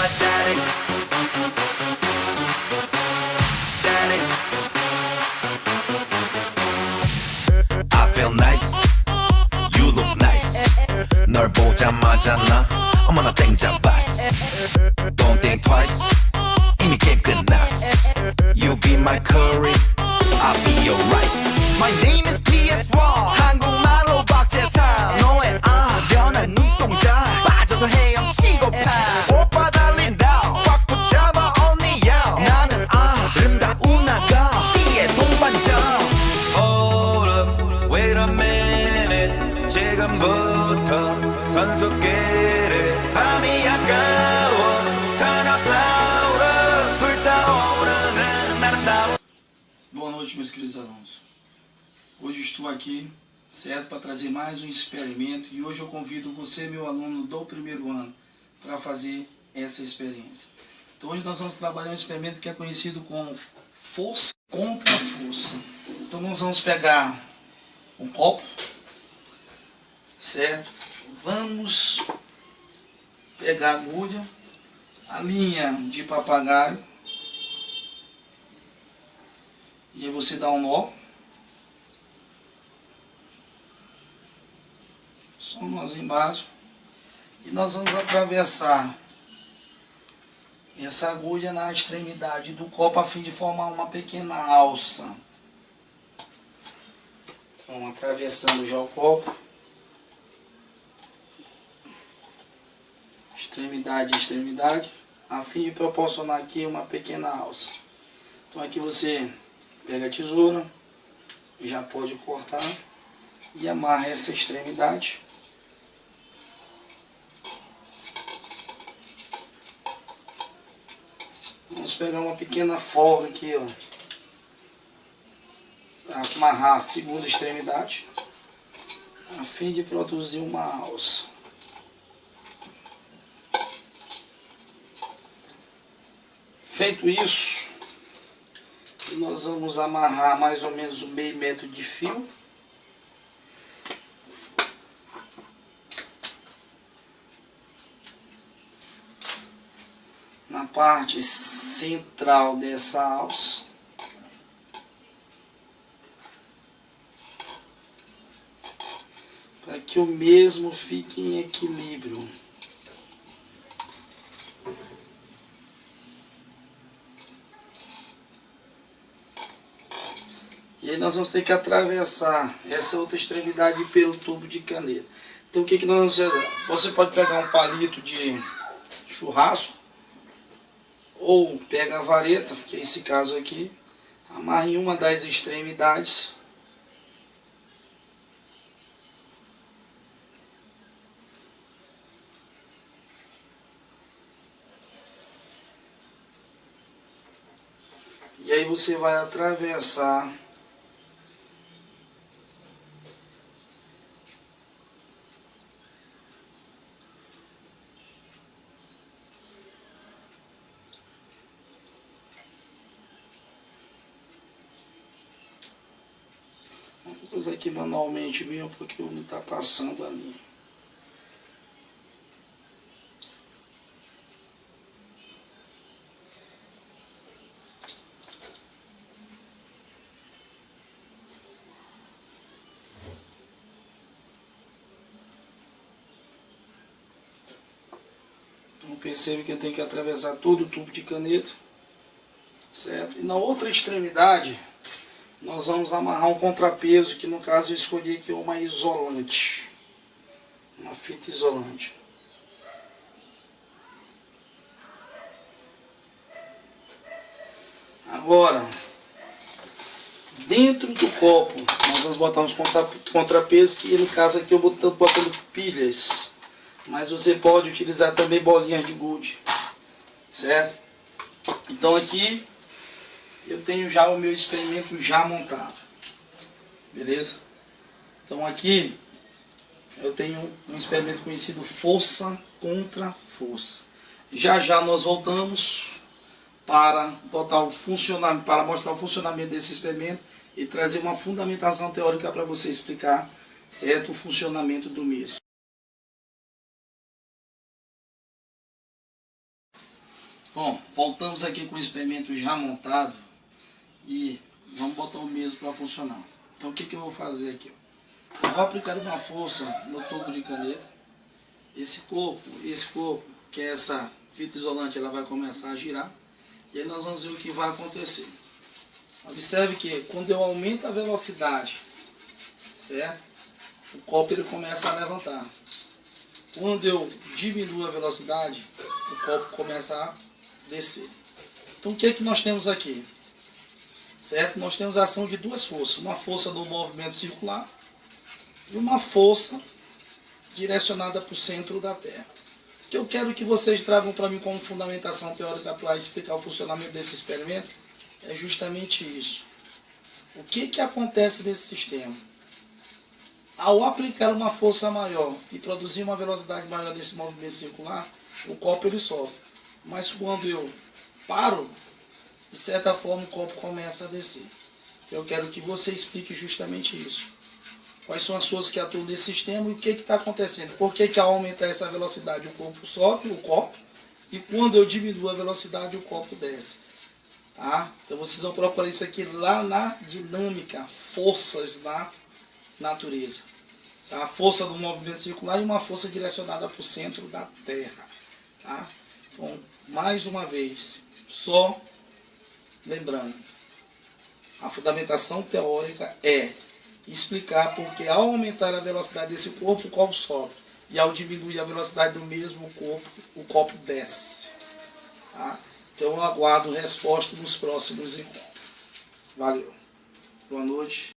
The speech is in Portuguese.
my daddy. Daddy. I feel nice. You look nice. 널 보자마자 나 어머나 땡잡았어. Don't think twice. 이미 게임 끝났어. You be my curry. I'll be your rice. My name is PS1. 한국말로 박재상. 너의 변한 눈동자 빠져서 헤엄치고파. 오빠 달린다 꽉 붙잡아 언니야. 나는 아름다운 아가 C의 동반자. Hold up, wait a minute. 지금부터 선수끼리 밤이 아까워. Turn up louder. 불타오르는 아름다운. Boa noite, meus queridos alunos. Hoje estou aqui, certo, para trazer mais um experimento e hoje eu convido você, meu aluno do primeiro ano, para fazer essa experiência. Então hoje nós vamos trabalhar um experimento que é conhecido como força contra força. Então nós vamos pegar um copo, certo? Vamos pegar a agulha, a linha de papagaio, e aí você dá um nó, só um nozinho básico, e nós vamos atravessar essa agulha na extremidade do copo a fim de formar uma pequena alça. Então atravessando já o copo, extremidade a extremidade, a fim de proporcionar aqui uma pequena alça. Então aqui você pega a tesoura, já pode cortar e amarra essa extremidade. Vamos pegar uma pequena folga aqui, ó, para amarrar a segunda extremidade, a fim de produzir uma alça. Feito isso, nós vamos amarrar mais ou menos 1/2 metro de fio. Na parte central dessa alça. Para que o mesmo fique em equilíbrio. E aí nós vamos ter que atravessar essa outra extremidade pelo tubo de caneta. Então o que nós vamos fazer? Você pode pegar um palito de churrasco, ou pega a vareta, que é esse caso aqui, amarra em uma das extremidades. E aí você vai atravessar vou usar aqui manualmente mesmo, porque não está passando ali. Então percebe que eu tenho que atravessar todo o tubo de caneta, certo? E na outra extremidade nós vamos amarrar um contrapeso, que no caso eu escolhi aqui uma isolante, uma fita isolante. Agora, dentro do copo, nós vamos botar uns contrapesos, que no caso aqui eu estou botando pilhas, mas você pode utilizar também bolinhas de gude, certo? Então aqui eu tenho já o meu experimento já montado, beleza? Então aqui eu tenho um experimento conhecido força contra força. Já já nós voltamos para botar o funcionamento, para mostrar o funcionamento desse experimento e trazer uma fundamentação teórica para você explicar, certo, o funcionamento do mesmo. Bom, voltamos aqui com o experimento já montado e vamos botar o mesmo para funcionar. Então o que eu vou fazer aqui? Eu vou aplicar uma força no tubo de caneta. Esse corpo, que é essa fita isolante, ela vai começar a girar. E aí nós vamos ver o que vai acontecer. Observe que quando eu aumento a velocidade, certo? O copo ele começa a levantar. Quando eu diminuo a velocidade, o copo começa a descer. Então o que é que nós temos aqui? Certo? Nós temos a ação de duas forças. Uma força do movimento circular e uma força direcionada para o centro da Terra. O que eu quero que vocês tragam para mim como fundamentação teórica para explicar o funcionamento desse experimento é justamente isso. O que acontece nesse sistema? Ao aplicar uma força maior e produzir uma velocidade maior desse movimento circular, o copo ele sobe. Mas quando eu paro, de certa forma o copo começa a descer. Então eu quero que você explique justamente isso. Quais são as forças que atuam nesse sistema e o que está acontecendo. Por que ao aumentar essa velocidade o corpo sobe, o copo, e quando eu diminuo a velocidade o copo desce. Tá? Então vocês vão procurar isso aqui lá na dinâmica, forças da natureza. Tá? A força do movimento circular e uma força direcionada para o centro da Terra. Tá? Então, mais uma vez, só lembrando, a fundamentação teórica é explicar porque ao aumentar a velocidade desse corpo, o copo sobe. E ao diminuir a velocidade do mesmo corpo, o copo desce. Tá? Então eu aguardo resposta nos próximos encontros. Valeu. Boa noite.